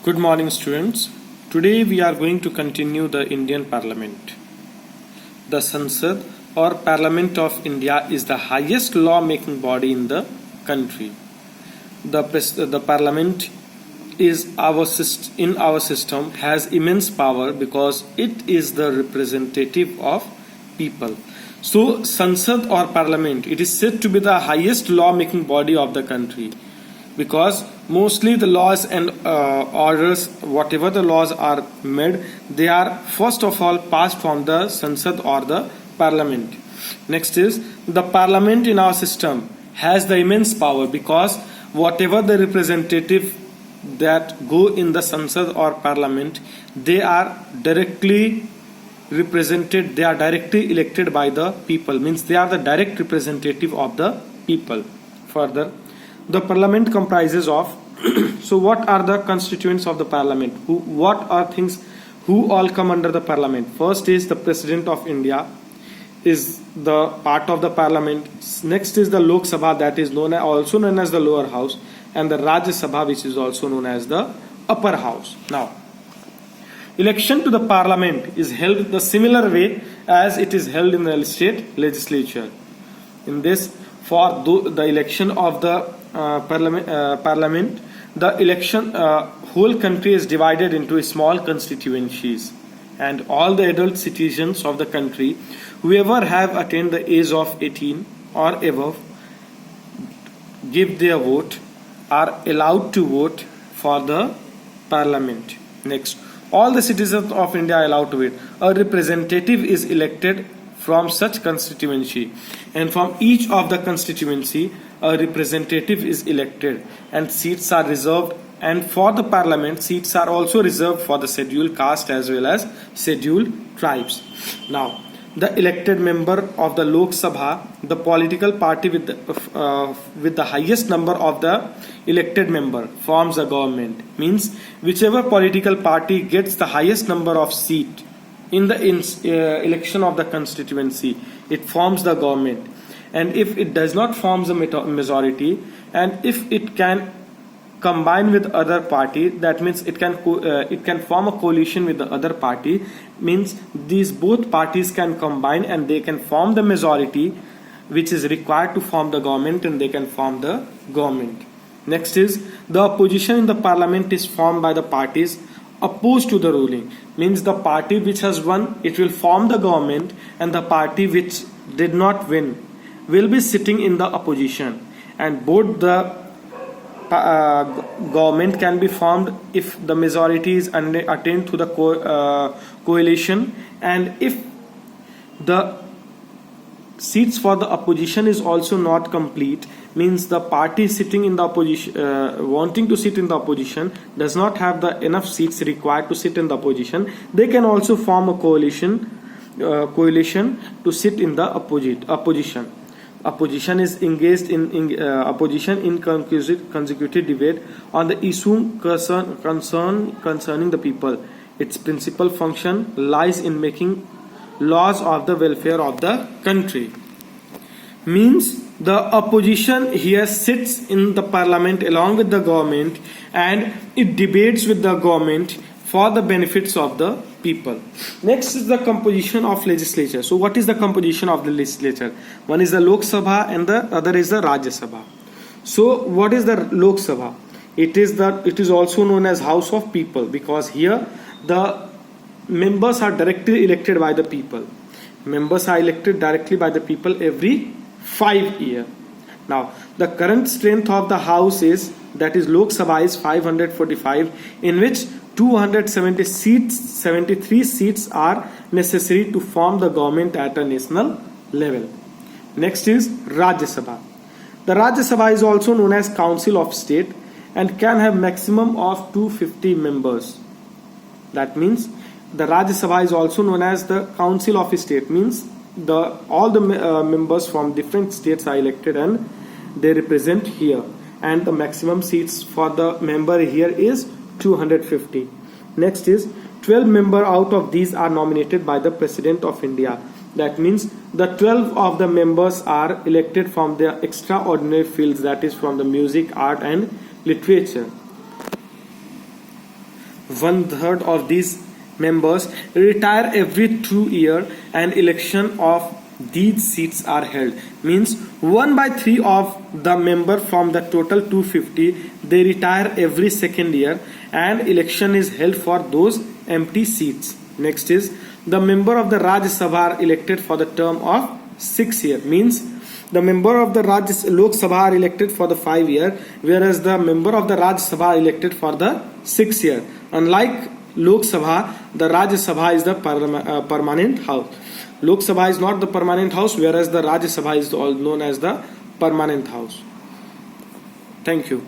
Good morning, students. Today we are going to continue the Indian Parliament. The Sansad or Parliament of India is the highest law-making body in the country. The Parliament is in our system has immense power because it is the representative of people. So Sansad or Parliament, it is said to be the highest law-making body of the country, because mostly the laws and orders, whatever the laws are made, they are first of all passed from the Sansad or the Parliament. Next is the Parliament in our system has the immense power because whatever the representative that go in the Sansad or Parliament, they are directly represented, they are directly elected by the people, means they are the direct representative of the people. Further, the Parliament comprises of so what are the constituents of the Parliament? What are things who all come under the Parliament? First is the President of India is the part of the Parliament. Next is the Lok Sabha, that is also known as the lower house, and the Rajya Sabha, which is also known as the upper house. Now, election to the Parliament is held the similar way as it is held in the state legislature. In this, for the election of the Parliament, the election whole country is divided into small constituencies, and all the adult citizens of the country, whoever have attained the age of 18 or above, give their vote, are allowed to vote for the Parliament. Next, all the citizens of India are allowed to vote. A representative is elected from such constituency, and from each of the constituency a representative is elected, and seats are reserved, and for the Parliament seats are also reserved for the scheduled caste as well as scheduled tribes. Now, the elected member of the Lok Sabha, the political party with the highest number of the elected member forms a government, means whichever political party gets the highest number of seat in the election of the constituency, it forms the government. And if it does not form the majority, and if it can combine with other party, that means it can form a coalition with the other party, means these both parties can combine and they can form the majority which is required to form the government, and they can form the government. Next is the opposition in the Parliament is formed by the parties opposed to the ruling, means the party which has won, it will form the government, and the party which did not win will be sitting in the opposition, and both the government can be formed if the majority is attained through the coalition, and if the seats for the opposition is also not complete, means the party sitting in the opposition, wanting to sit in the opposition, does not have the enough seats required to sit in the opposition, they can also form a coalition to sit in the opposition. Opposition is engaged in consecutive debate on the issue concerning the people. Its principal function lies in making laws of the welfare of the country. Means the opposition here sits in the Parliament along with the government, and it debates with the government for the benefits of the people. Next is the composition of legislature. So what is the composition of the legislature? One is the Lok Sabha and the other is the Rajya Sabha. So what is the Lok Sabha? It is also known as House of People, because here the members are directly elected by the people. Members are elected directly by the people every 5 years. Now, the current strength of the House is, that is Lok Sabha, is 545, in which 273 seats are necessary to form the government at a national level. Next is Rajya Sabha. The Rajya Sabha is also known as Council of State and can have maximum of 250 members. That means the Rajya Sabha is also known as the Council of State, means all the members from different states are elected and they represent here, and the maximum seats for the member here is 250. Next is 12 members out of these are nominated by the President of India. That means the 12 of the members are elected from their extraordinary fields, that is from the music, art and literature. 1/3 of these members retire every 2 years, and election of these seats are held. Means 1/3 of the member from the total 250, they retire every second year, and election is held for those empty seats. Next is the member of the Rajya Sabha are elected for the term of 6 years. Means the member of the Lok Sabha are elected for the 5 years, whereas the member of the Rajya Sabha are elected for the 6 years. Unlike Lok Sabha, the Rajya Sabha is the permanent house. Lok Sabha is not the permanent house, whereas the Rajya Sabha is known as the permanent house. Thank you.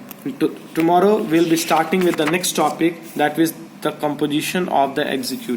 Tomorrow we'll be starting with the next topic, that is the composition of the executive.